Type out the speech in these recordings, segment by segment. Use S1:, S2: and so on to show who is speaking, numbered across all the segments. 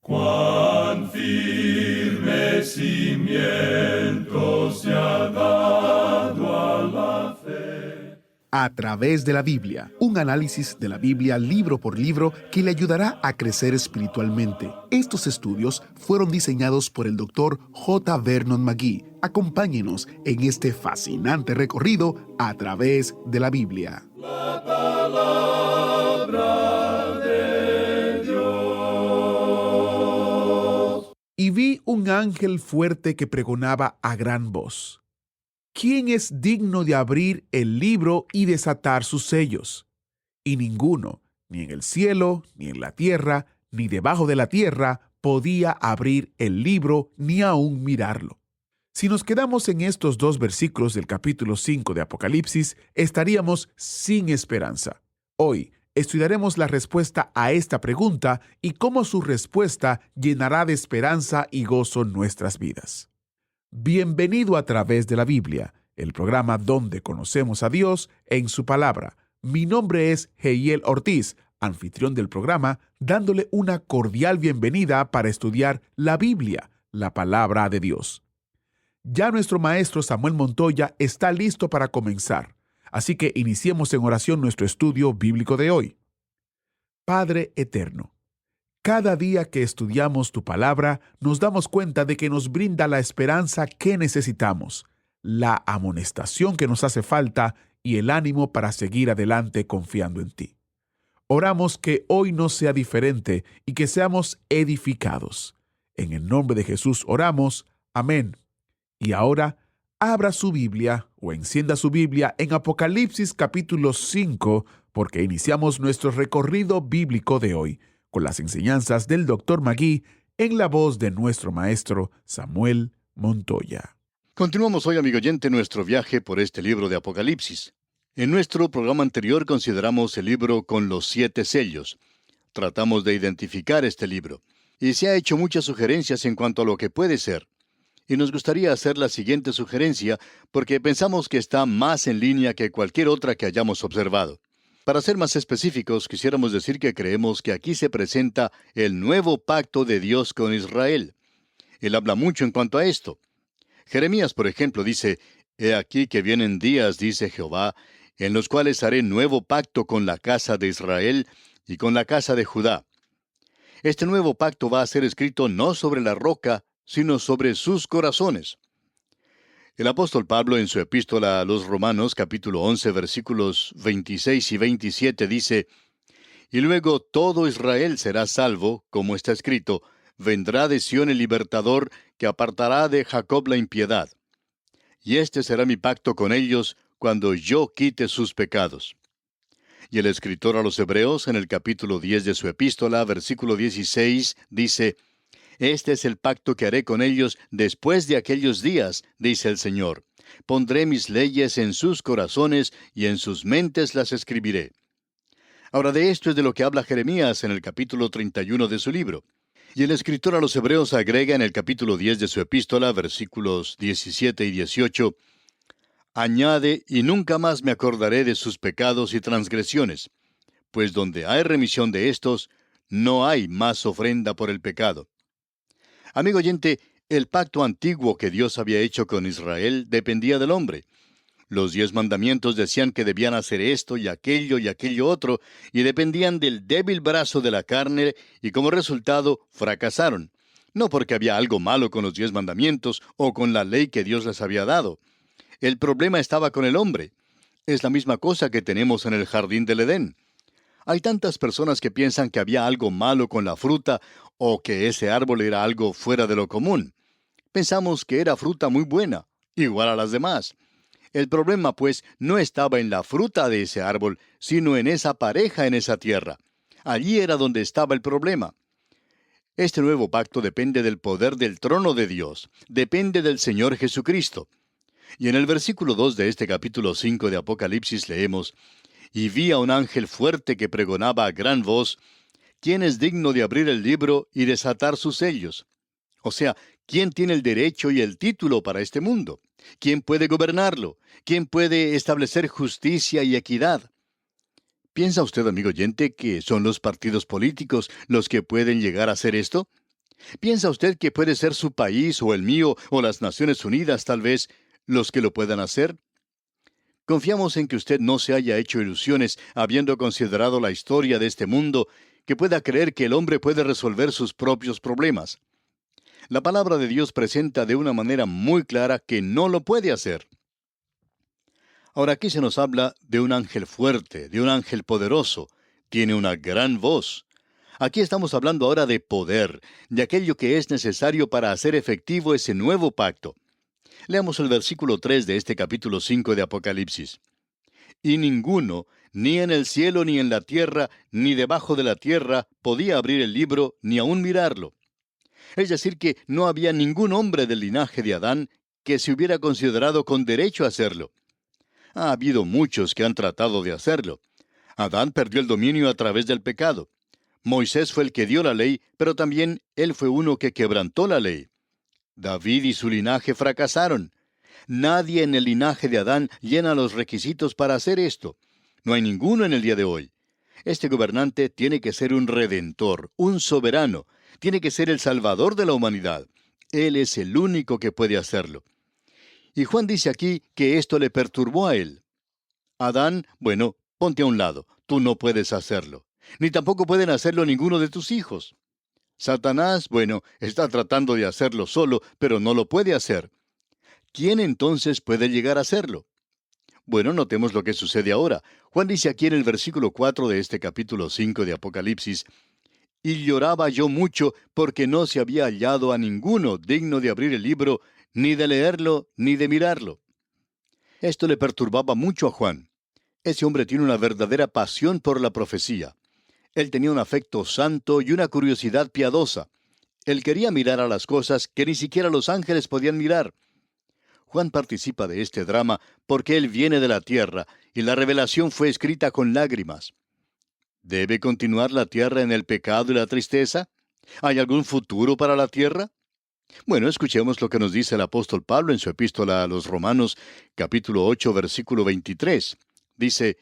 S1: Cuán firme cimiento se ha dado a la fe.
S2: A través de la Biblia, un análisis de la Biblia libro por libro que le ayudará a crecer espiritualmente. Estos estudios fueron diseñados por el Dr. J. Vernon McGee. Acompáñenos en este fascinante recorrido a través de la Biblia.
S1: La palabra de Dios.
S2: Y vi un ángel fuerte que pregonaba a gran voz: ¿Quién es digno de abrir el libro y desatar sus sellos? Y ninguno, ni en el cielo, ni en la tierra, ni debajo de la tierra, podía abrir el libro ni aún mirarlo. Si nos quedamos en estos dos versículos del capítulo 5 de Apocalipsis, estaríamos sin esperanza. Hoy estudiaremos la respuesta a esta pregunta y cómo su respuesta llenará de esperanza y gozo nuestras vidas. Bienvenido a través de la Biblia, el programa donde conocemos a Dios en su palabra. Mi nombre es Heiel Ortiz, anfitrión del programa, dándole una cordial bienvenida para estudiar la Biblia, la palabra de Dios. Ya nuestro maestro Samuel Montoya está listo para comenzar, así que iniciemos en oración nuestro estudio bíblico de hoy. Padre eterno, cada día que estudiamos tu palabra, nos damos cuenta de que nos brinda la esperanza que necesitamos, la amonestación que nos hace falta y el ánimo para seguir adelante confiando en ti. Oramos que hoy no sea diferente y que seamos edificados. En el nombre de Jesús oramos. Amén. Y ahora, abra su Biblia o encienda su Biblia en Apocalipsis capítulo 5, porque iniciamos nuestro recorrido bíblico de hoy con las enseñanzas del Dr. McGee en la voz de nuestro maestro Samuel Montoya.
S3: Continuamos hoy, amigo oyente, nuestro viaje por este libro de Apocalipsis. En nuestro programa anterior consideramos el libro con los 7 sellos. Tratamos de identificar este libro, y se ha hecho muchas sugerencias en cuanto a lo que puede ser. Y nos gustaría hacer la siguiente sugerencia porque pensamos que está más en línea que cualquier otra que hayamos observado. Para ser más específicos, quisiéramos decir que creemos que aquí se presenta el nuevo pacto de Dios con Israel. Él habla mucho en cuanto a esto. Jeremías, por ejemplo, dice: «He aquí que vienen días, dice Jehová, en los cuales haré nuevo pacto con la casa de Israel y con la casa de Judá». Este nuevo pacto va a ser escrito no sobre la roca, sino sobre sus corazones. El apóstol Pablo, en su epístola a los Romanos, capítulo 11, versículos 26 y 27, dice: «Y luego todo Israel será salvo, como está escrito: vendrá de Sión el libertador, que apartará de Jacob la impiedad. Y este será mi pacto con ellos, cuando yo quite sus pecados». Y el escritor a los Hebreos, en el capítulo 10 de su epístola, versículo 16, dice: «Este es el pacto que haré con ellos después de aquellos días, dice el Señor. Pondré mis leyes en sus corazones y en sus mentes las escribiré». Ahora, de esto es de lo que habla Jeremías en el capítulo 31 de su libro. Y el escritor a los Hebreos agrega en el capítulo 10 de su epístola, versículos 17 y 18, «Añade, y nunca más me acordaré de sus pecados y transgresiones, pues donde hay remisión de estos, no hay más ofrenda por el pecado». Amigo oyente, el pacto antiguo que Dios había hecho con Israel dependía del hombre. Los 10 mandamientos decían que debían hacer esto y aquello otro, y dependían del débil brazo de la carne, y como resultado fracasaron. No porque había algo malo con los 10 mandamientos o con la ley que Dios les había dado. El problema estaba con el hombre. Es la misma cosa que tenemos en el jardín del Edén. Hay tantas personas que piensan que había algo malo con la fruta o que ese árbol era algo fuera de lo común. Pensamos que era fruta muy buena, igual a las demás. El problema, pues, no estaba en la fruta de ese árbol, sino en esa pareja en esa tierra. Allí era donde estaba el problema. Este nuevo pacto depende del poder del trono de Dios, depende del Señor Jesucristo. Y en el versículo 2 de este capítulo 5 de Apocalipsis leemos: «Y vi a un ángel fuerte que pregonaba a gran voz: ¿quién es digno de abrir el libro y desatar sus sellos?». O sea, ¿quién tiene el derecho y el título para este mundo? ¿Quién puede gobernarlo? ¿Quién puede establecer justicia y equidad? ¿Piensa usted, amigo oyente, que son los partidos políticos los que pueden llegar a hacer esto? ¿Piensa usted que puede ser su país o el mío o las Naciones Unidas tal vez los que lo puedan hacer? Confiamos en que usted no se haya hecho ilusiones habiendo considerado la historia de este mundo, que pueda creer que el hombre puede resolver sus propios problemas. La palabra de Dios presenta de una manera muy clara que no lo puede hacer. Ahora aquí se nos habla de un ángel fuerte, de un ángel poderoso. Tiene una gran voz. Aquí estamos hablando ahora de poder, de aquello que es necesario para hacer efectivo ese nuevo pacto. Leamos el versículo 3 de este capítulo 5 de Apocalipsis. Y ninguno, ni en el cielo, ni en la tierra, ni debajo de la tierra, podía abrir el libro, ni aun mirarlo. Es decir, que no había ningún hombre del linaje de Adán que se hubiera considerado con derecho a hacerlo. Ha habido muchos que han tratado de hacerlo. Adán perdió el dominio a través del pecado. Moisés fue el que dio la ley, pero también él fue uno que quebrantó la ley. David y su linaje fracasaron. Nadie en el linaje de Adán llena los requisitos para hacer esto. No hay ninguno en el día de hoy. Este gobernante tiene que ser un redentor, un soberano. Tiene que ser el salvador de la humanidad. Él es el único que puede hacerlo. Y Juan dice aquí que esto le perturbó a él. Adán, bueno, ponte a un lado. Tú no puedes hacerlo. Ni tampoco pueden hacerlo ninguno de tus hijos. Satanás, bueno, está tratando de hacerlo solo, pero no lo puede hacer. ¿Quién entonces puede llegar a hacerlo? Bueno, notemos lo que sucede ahora. Juan dice aquí en el versículo 4 de este capítulo 5 de Apocalipsis, «Y lloraba yo mucho porque no se había hallado a ninguno digno de abrir el libro, ni de leerlo, ni de mirarlo». Esto le perturbaba mucho a Juan. Ese hombre tiene una verdadera pasión por la profecía. Él tenía un afecto santo y una curiosidad piadosa. Él quería mirar a las cosas que ni siquiera los ángeles podían mirar. Juan participa de este drama porque él viene de la tierra y la revelación fue escrita con lágrimas. ¿Debe continuar la tierra en el pecado y la tristeza? ¿Hay algún futuro para la tierra? Bueno, escuchemos lo que nos dice el apóstol Pablo en su epístola a los Romanos, capítulo 8, versículo 23. Dice,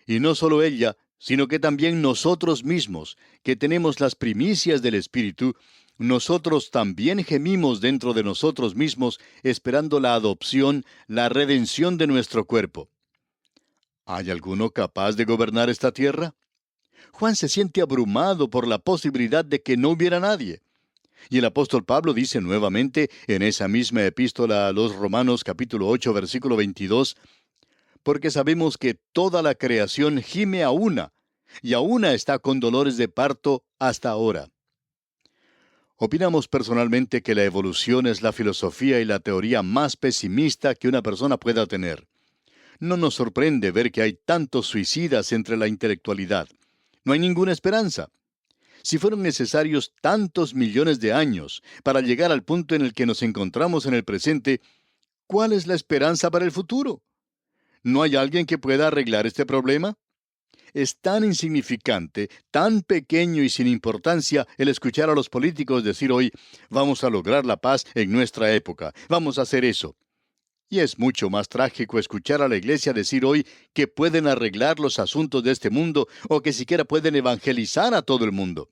S3: «Y no solo ella, sino que también nosotros mismos, que tenemos las primicias del Espíritu, nosotros también gemimos dentro de nosotros mismos, esperando la adopción, la redención de nuestro cuerpo». ¿Hay alguno capaz de gobernar esta tierra? Juan se siente abrumado por la posibilidad de que no hubiera nadie. Y el apóstol Pablo dice nuevamente en esa misma epístola a los Romanos capítulo 8, versículo 22, «Porque sabemos que toda la creación gime a una, y a una está con dolores de parto hasta ahora». Opinamos personalmente que la evolución es la filosofía y la teoría más pesimista que una persona pueda tener. No nos sorprende ver que hay tantos suicidas entre la intelectualidad. No hay ninguna esperanza. Si fueron necesarios tantos millones de años para llegar al punto en el que nos encontramos en el presente, ¿cuál es la esperanza para el futuro? ¿No hay alguien que pueda arreglar este problema? Es tan insignificante, tan pequeño y sin importancia el escuchar a los políticos decir hoy, vamos a lograr la paz en nuestra época, vamos a hacer eso. Y es mucho más trágico escuchar a la iglesia decir hoy que pueden arreglar los asuntos de este mundo o que siquiera pueden evangelizar a todo el mundo.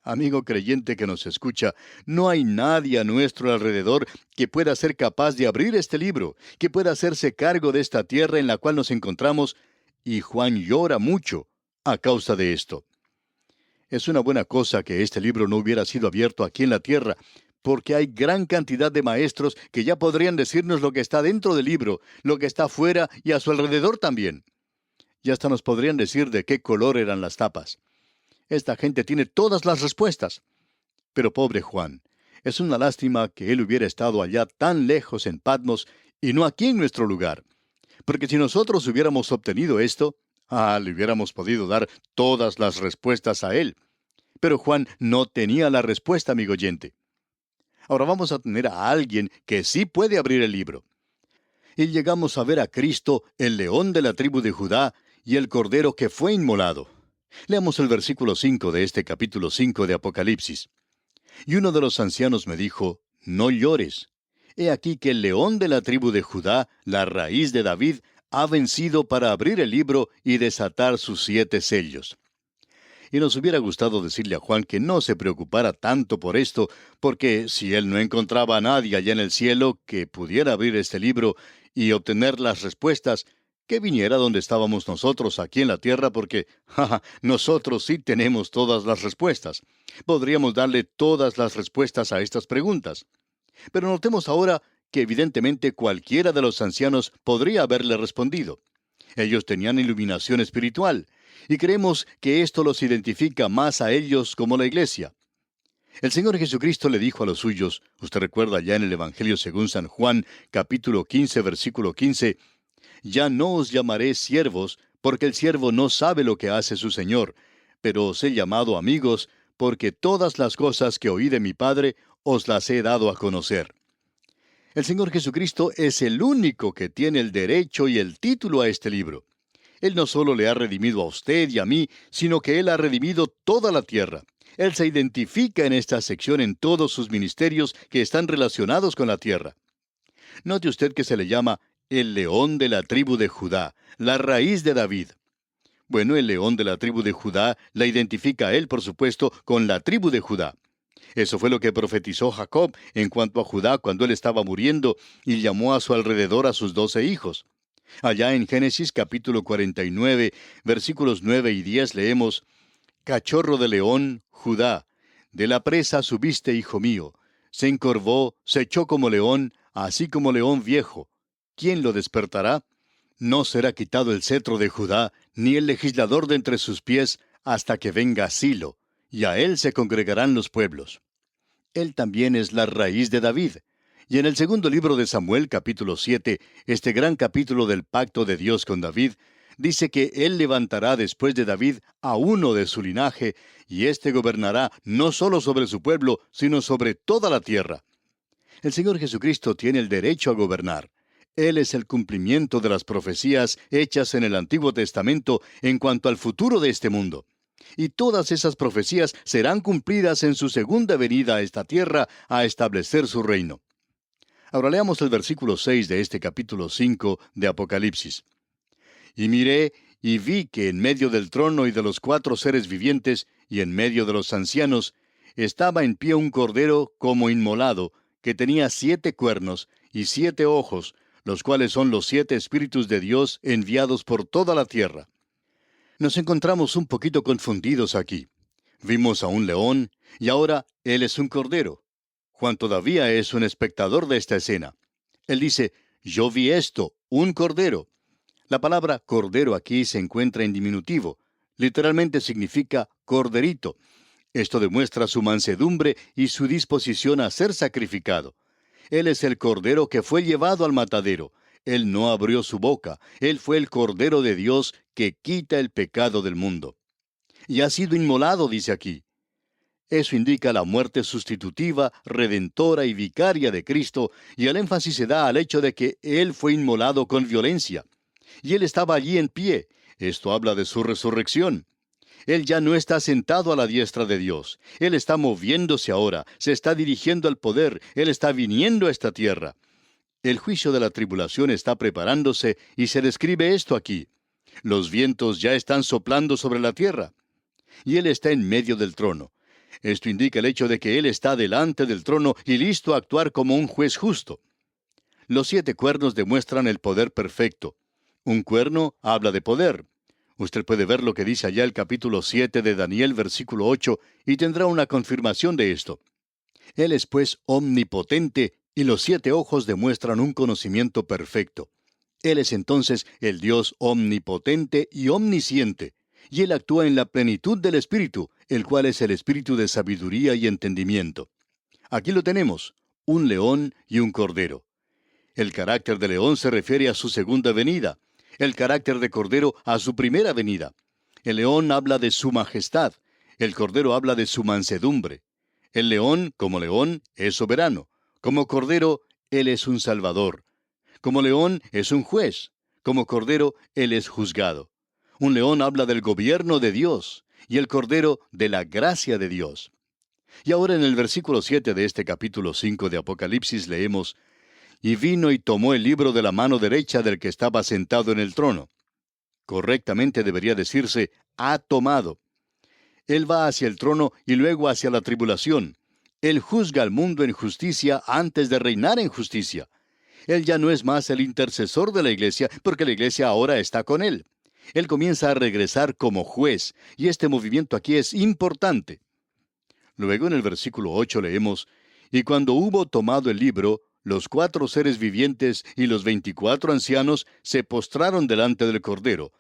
S3: Amigo creyente que nos escucha, no hay nadie a nuestro alrededor que pueda ser capaz de abrir este libro, que pueda hacerse cargo de esta tierra en la cual nos encontramos, y Juan llora mucho a causa de esto. Es una buena cosa que este libro no hubiera sido abierto aquí en la tierra, porque hay gran cantidad de maestros que ya podrían decirnos lo que está dentro del libro, lo que está fuera y a su alrededor también. Y hasta nos podrían decir de qué color eran las tapas. Esta gente tiene todas las respuestas. Pero pobre Juan, es una lástima que él hubiera estado allá tan lejos en Patmos y no aquí en nuestro lugar. Porque si nosotros hubiéramos obtenido esto, le hubiéramos podido dar todas las respuestas a él. Pero Juan no tenía la respuesta, amigo oyente. Ahora vamos a tener a alguien que sí puede abrir el libro. Y llegamos a ver a Cristo, el león de la tribu de Judá, y el cordero que fue inmolado. Leamos el versículo 5 de este capítulo 5 de Apocalipsis. «Y uno de los ancianos me dijo, no llores. He aquí que el león de la tribu de Judá, la raíz de David, ha vencido para abrir el libro y desatar sus 7 sellos». Y nos hubiera gustado decirle a Juan que no se preocupara tanto por esto, porque si él no encontraba a nadie allá en el cielo que pudiera abrir este libro y obtener las respuestas, que viniera donde estábamos nosotros aquí en la tierra, porque, nosotros sí tenemos todas las respuestas. Podríamos darle todas las respuestas a estas preguntas. Pero notemos ahora que evidentemente cualquiera de los ancianos podría haberle respondido. Ellos tenían iluminación espiritual, y creemos que esto los identifica más a ellos como la iglesia. El Señor Jesucristo le dijo a los suyos, usted recuerda ya en el Evangelio según San Juan, capítulo 15, versículo 15, «Ya no os llamaré siervos, porque el siervo no sabe lo que hace su Señor, pero os he llamado amigos, porque todas las cosas que oí de mi Padre os las he dado a conocer». El Señor Jesucristo es el único que tiene el derecho y el título a este libro. Él no solo le ha redimido a usted y a mí, sino que Él ha redimido toda la tierra. Él se identifica en esta sección en todos sus ministerios que están relacionados con la tierra. Note usted que se le llama el león de la tribu de Judá, la raíz de David. Bueno, el león de la tribu de Judá la identifica a él, por supuesto, con la tribu de Judá. Eso fue lo que profetizó Jacob en cuanto a Judá cuando él estaba muriendo y llamó a su alrededor a sus 12 hijos. Allá en Génesis capítulo 49, versículos 9 y 10 leemos, «Cachorro de león, Judá, de la presa subiste, hijo mío. Se encorvó, se echó como león, así como león viejo. ¿Quién lo despertará? No será quitado el cetro de Judá, ni el legislador de entre sus pies, hasta que venga Silo, y a él se congregarán los pueblos». Él también es la raíz de David. Y en el segundo libro de Samuel, capítulo 7, este gran capítulo del pacto de Dios con David, dice que Él levantará después de David a uno de su linaje, y éste gobernará no solo sobre su pueblo, sino sobre toda la tierra. El Señor Jesucristo tiene el derecho a gobernar. Él es el cumplimiento de las profecías hechas en el Antiguo Testamento en cuanto al futuro de este mundo. Y todas esas profecías serán cumplidas en su segunda venida a esta tierra a establecer su reino. Ahora leamos el versículo 6 de este capítulo 5 de Apocalipsis. «Y miré, y vi que en medio del trono y de los 4 seres vivientes, y en medio de los ancianos, estaba en pie un cordero como inmolado, que tenía 7 cuernos y 7 ojos, los cuales son los 7 espíritus de Dios enviados por toda la tierra». Nos encontramos un poquito confundidos aquí. Vimos a un león, y ahora él es un cordero. Juan todavía es un espectador de esta escena. Él dice, «Yo vi esto, un cordero». La palabra cordero aquí se encuentra en diminutivo. Literalmente significa corderito. Esto demuestra su mansedumbre y su disposición a ser sacrificado. Él es el cordero que fue llevado al matadero. Él no abrió su boca. Él fue el Cordero de Dios que quita el pecado del mundo. Y ha sido inmolado, dice aquí. Eso indica la muerte sustitutiva, redentora y vicaria de Cristo, y el énfasis se da al hecho de que Él fue inmolado con violencia. Y Él estaba allí en pie. Esto habla de su resurrección. Él ya no está sentado a la diestra de Dios. Él está moviéndose ahora, se está dirigiendo al poder, Él está viniendo a esta tierra. El juicio de la tribulación está preparándose y se describe esto aquí. Los vientos ya están soplando sobre la tierra. Y Él está en medio del trono. Esto indica el hecho de que Él está delante del trono y listo a actuar como un juez justo. Los 7 cuernos demuestran el poder perfecto. Un cuerno habla de poder. Usted puede ver lo que dice allá el capítulo 7 de Daniel, versículo 8, y tendrá una confirmación de esto. Él es pues omnipotente, y los 7 ojos demuestran un conocimiento perfecto. Él es entonces el Dios omnipotente y omnisciente, y Él actúa en la plenitud del Espíritu, el cual es el Espíritu de sabiduría y entendimiento. Aquí lo tenemos, un león y un cordero. El carácter de león se refiere a su segunda venida, el carácter de cordero a su primera venida. El león habla de su majestad, el cordero habla de su mansedumbre. El león, como león, es soberano. Como cordero, Él es un salvador. Como león, es un juez. Como cordero, Él es juzgado. Un león habla del gobierno de Dios, y el cordero de la gracia de Dios. Y ahora en el versículo 7 de este capítulo 5 de Apocalipsis leemos, «Y vino y tomó el libro de la mano derecha del que estaba sentado en el trono». Correctamente debería decirse, «ha tomado». Él va hacia el trono y luego hacia la tribulación. Él juzga al mundo en justicia antes de reinar en justicia. Él ya no es más el intercesor de la iglesia, porque la iglesia ahora está con él. Él comienza a regresar como juez, y este movimiento aquí es importante. Luego en el versículo 8 leemos, «Y cuando hubo tomado el libro, los 4 seres vivientes y los 24 ancianos se postraron delante del Cordero.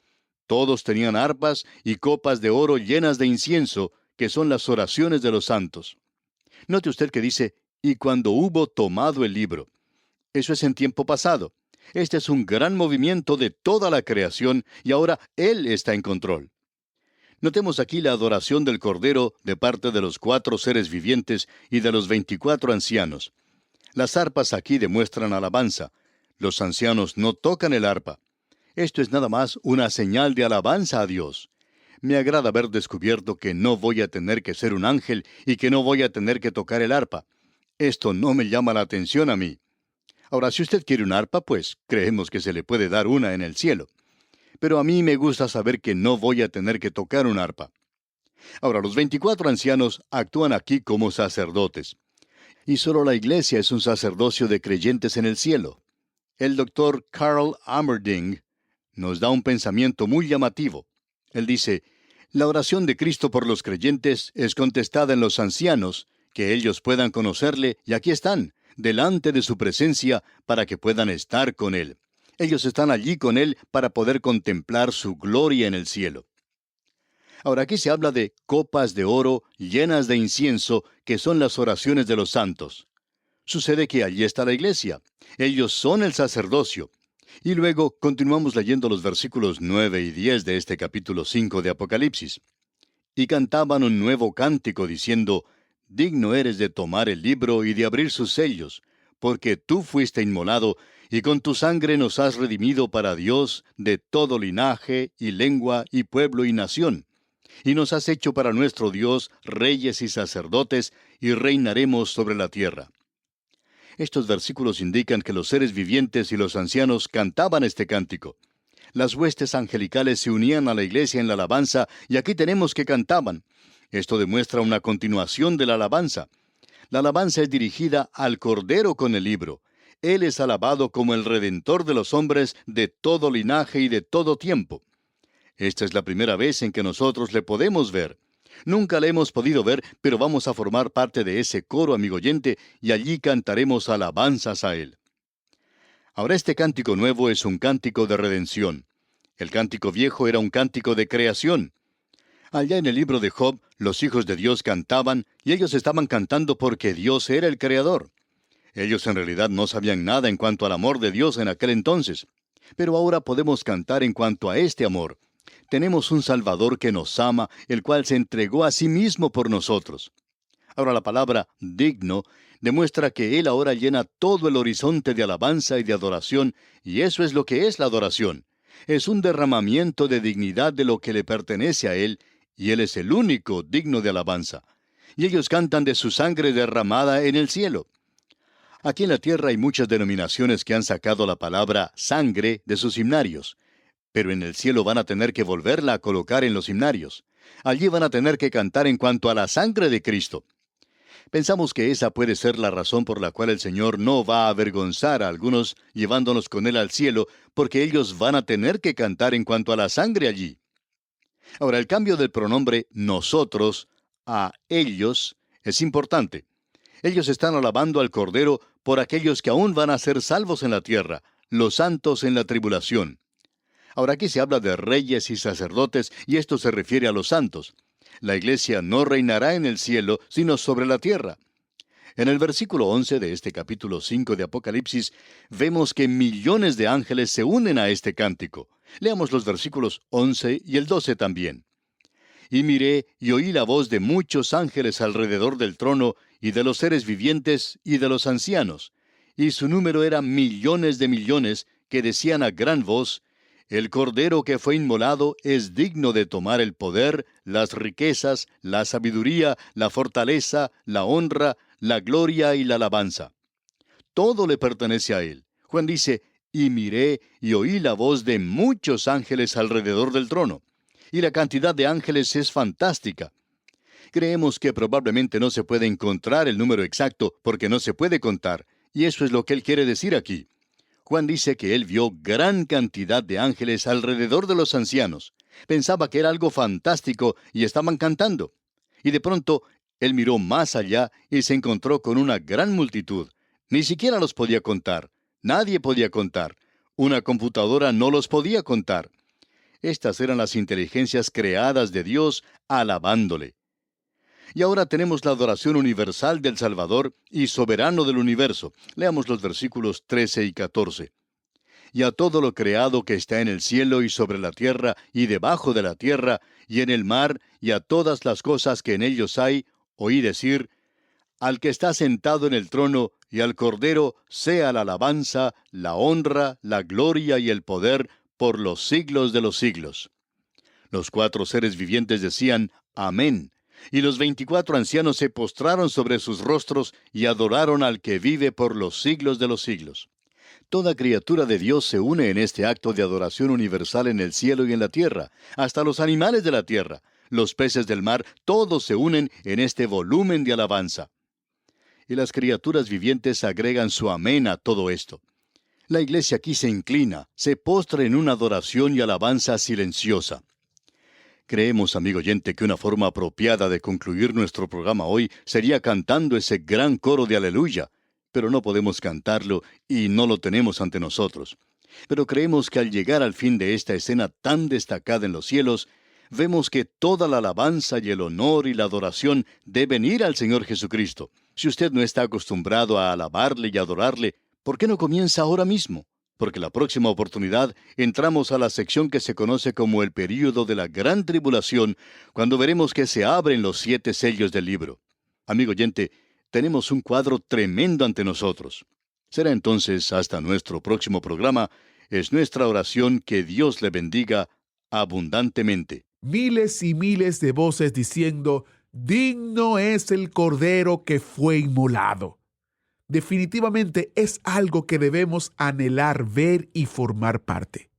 S3: Todos tenían arpas y copas de oro llenas de incienso, que son las oraciones de los santos». Note usted que dice, «y cuando hubo tomado el libro». Eso es en tiempo pasado. Este es un gran movimiento de toda la creación y ahora Él está en control. Notemos aquí la adoración del Cordero de parte de los 4 seres vivientes y de los 24 ancianos. Las arpas aquí demuestran alabanza. Los ancianos no tocan el arpa. Esto es nada más una señal de alabanza a Dios. Me agrada haber descubierto que no voy a tener que ser un ángel y que no voy a tener que tocar el arpa. Esto no me llama la atención a mí. Ahora, si usted quiere un arpa, pues creemos que se le puede dar una en el cielo. Pero a mí me gusta saber que no voy a tener que tocar un arpa. Ahora, los 24 ancianos actúan aquí como sacerdotes. Y solo la iglesia es un sacerdocio de creyentes en el cielo. El doctor Carl Amerding nos da un pensamiento muy llamativo. Él dice, «La oración de Cristo por los creyentes es contestada en los ancianos, que ellos puedan conocerle, y aquí están, delante de su presencia, para que puedan estar con Él. Ellos están allí con Él para poder contemplar su gloria en el cielo». Ahora aquí se habla de copas de oro llenas de incienso, que son las oraciones de los santos. Sucede que allí está la iglesia. Ellos son el sacerdocio. Y luego continuamos leyendo los versículos 9 y 10 de este capítulo 5 de Apocalipsis. «Y cantaban un nuevo cántico diciendo, digno eres de tomar el libro y de abrir sus sellos, porque tú fuiste inmolado, y con tu sangre nos has redimido para Dios de todo linaje, y lengua, y pueblo, y nación. Y nos has hecho para nuestro Dios reyes y sacerdotes, y reinaremos sobre la tierra». Estos versículos indican que los seres vivientes y los ancianos cantaban este cántico. Las huestes angelicales se unían a la iglesia en la alabanza, y aquí tenemos que cantaban. Esto demuestra una continuación de la alabanza. La alabanza es dirigida al Cordero con el libro. Él es alabado como el Redentor de los hombres de todo linaje y de todo tiempo. Esta es la primera vez en que nosotros le podemos ver. Nunca le hemos podido ver, pero vamos a formar parte de ese coro, amigo oyente, y allí cantaremos alabanzas a Él. Ahora este cántico nuevo es un cántico de redención. El cántico viejo era un cántico de creación. Allá en el libro de Job, los hijos de Dios cantaban, y ellos estaban cantando porque Dios era el Creador. Ellos en realidad no sabían nada en cuanto al amor de Dios en aquel entonces. Pero ahora podemos cantar en cuanto a este amor. Tenemos un Salvador que nos ama, el cual se entregó a sí mismo por nosotros. Ahora la palabra digno demuestra que Él ahora llena todo el horizonte de alabanza y de adoración, y eso es lo que es la adoración. Es un derramamiento de dignidad de lo que le pertenece a Él, y Él es el único digno de alabanza. Y ellos cantan de su sangre derramada en el cielo. Aquí en la tierra hay muchas denominaciones que han sacado la palabra sangre de sus himnarios. Pero en el cielo van a tener que volverla a colocar en los himnarios. Allí van a tener que cantar en cuanto a la sangre de Cristo. Pensamos que esa puede ser la razón por la cual el Señor no va a avergonzar a algunos llevándonos con Él al cielo, porque ellos van a tener que cantar en cuanto a la sangre allí. Ahora, el cambio del pronombre nosotros a ellos es importante. Ellos están alabando al Cordero por aquellos que aún van a ser salvos en la tierra, los santos en la tribulación. Ahora aquí se habla de reyes y sacerdotes, y esto se refiere a los santos. La iglesia no reinará en el cielo, sino sobre la tierra. En el versículo 11 de este capítulo 5 de Apocalipsis, vemos que millones de ángeles se unen a este cántico. Leamos los versículos 11 y el 12 también. «Y miré y oí la voz de muchos ángeles alrededor del trono, y de los seres vivientes y de los ancianos, y su número era millones de millones, que decían a gran voz, el Cordero que fue inmolado es digno de tomar el poder, las riquezas, la sabiduría, la fortaleza, la honra, la gloria y la alabanza. Todo le pertenece a Él». Juan dice, «Y miré y oí la voz de muchos ángeles alrededor del trono». Y la cantidad de ángeles es fantástica. Creemos que probablemente no se puede encontrar el número exacto porque no se puede contar, y eso es lo que él quiere decir aquí. Juan dice que él vio gran cantidad de ángeles alrededor de los ancianos. Pensaba que era algo fantástico y estaban cantando. Y de pronto, él miró más allá y se encontró con una gran multitud. Ni siquiera los podía contar. Nadie podía contar. Una computadora no los podía contar. Estas eran las inteligencias creadas de Dios alabándole. Y ahora tenemos la adoración universal del Salvador y soberano del universo. Leamos los versículos 13 y 14. Y a todo lo creado que está en el cielo y sobre la tierra y debajo de la tierra y en el mar y a todas las cosas que en ellos hay, oí decir, al que está sentado en el trono y al Cordero sea la alabanza, la honra, la gloria y el poder por los siglos de los siglos. Los 4 seres vivientes decían, Amén. Y los 24 ancianos se postraron sobre sus rostros y adoraron al que vive por los siglos de los siglos. Toda criatura de Dios se une en este acto de adoración universal en el cielo y en la tierra, hasta los animales de la tierra, los peces del mar, todos se unen en este volumen de alabanza. Y las criaturas vivientes agregan su amén a todo esto. La iglesia aquí se inclina, se postra en una adoración y alabanza silenciosa. Creemos, amigo oyente, que una forma apropiada de concluir nuestro programa hoy sería cantando ese gran coro de aleluya, pero no podemos cantarlo y no lo tenemos ante nosotros. Pero creemos que al llegar al fin de esta escena tan destacada en los cielos, vemos que toda la alabanza y el honor y la adoración deben ir al Señor Jesucristo. Si usted no está acostumbrado a alabarle y adorarle, ¿por qué no comienza ahora mismo? Porque la próxima oportunidad entramos a la sección que se conoce como el período de la gran tribulación, cuando veremos que se abren los 7 sellos del libro. Amigo oyente, tenemos un cuadro tremendo ante nosotros. Será entonces hasta nuestro próximo programa. Es nuestra oración que Dios le bendiga abundantemente.
S2: Miles y miles de voces diciendo, digno es el Cordero que fue inmolado. Definitivamente es algo que debemos anhelar ver y formar parte.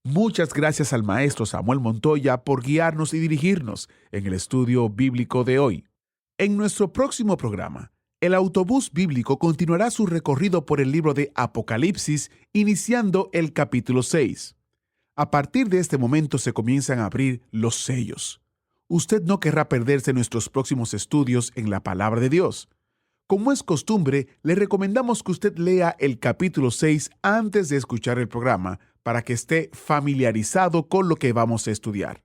S2: Muchas gracias al maestro Samuel Montoya por guiarnos y dirigirnos en el estudio bíblico de hoy. En nuestro próximo programa, el autobús bíblico continuará su recorrido por el libro de Apocalipsis, iniciando el capítulo 6. A partir de este momento se comienzan a abrir los sellos. Usted no querrá perderse nuestros próximos estudios en la palabra de Dios. Como es costumbre, le recomendamos que usted lea el capítulo 6 antes de escuchar el programa para que esté familiarizado con lo que vamos a estudiar.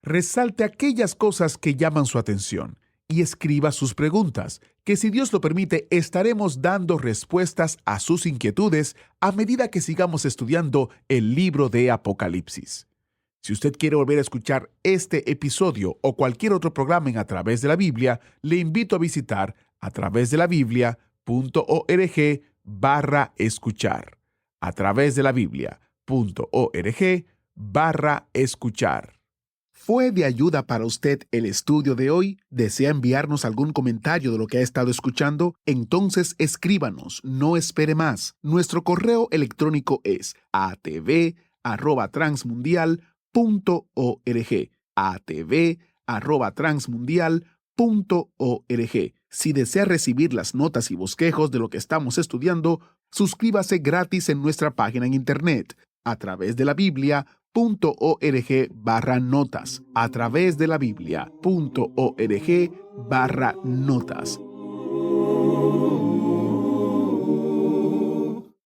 S2: Resalte aquellas cosas que llaman su atención y escriba sus preguntas, que si Dios lo permite, estaremos dando respuestas a sus inquietudes a medida que sigamos estudiando el libro de Apocalipsis. Si usted quiere volver a escuchar este episodio o cualquier otro programa en A Través de la Biblia, le invito a visitar atravesdelabiblia.org/escuchar. atravesdelabiblia.org/escuchar. ¿Fue de ayuda para usted el estudio de hoy? ¿Desea enviarnos algún comentario de lo que ha estado escuchando? Entonces escríbanos, no espere más. Nuestro correo electrónico es atv@transmundial.org. atv@transmundial.org. Si desea recibir las notas y bosquejos de lo que estamos estudiando, suscríbase gratis en nuestra página en internet, atravesdelabiblia.org/notas, atravesdelabiblia.org/notas.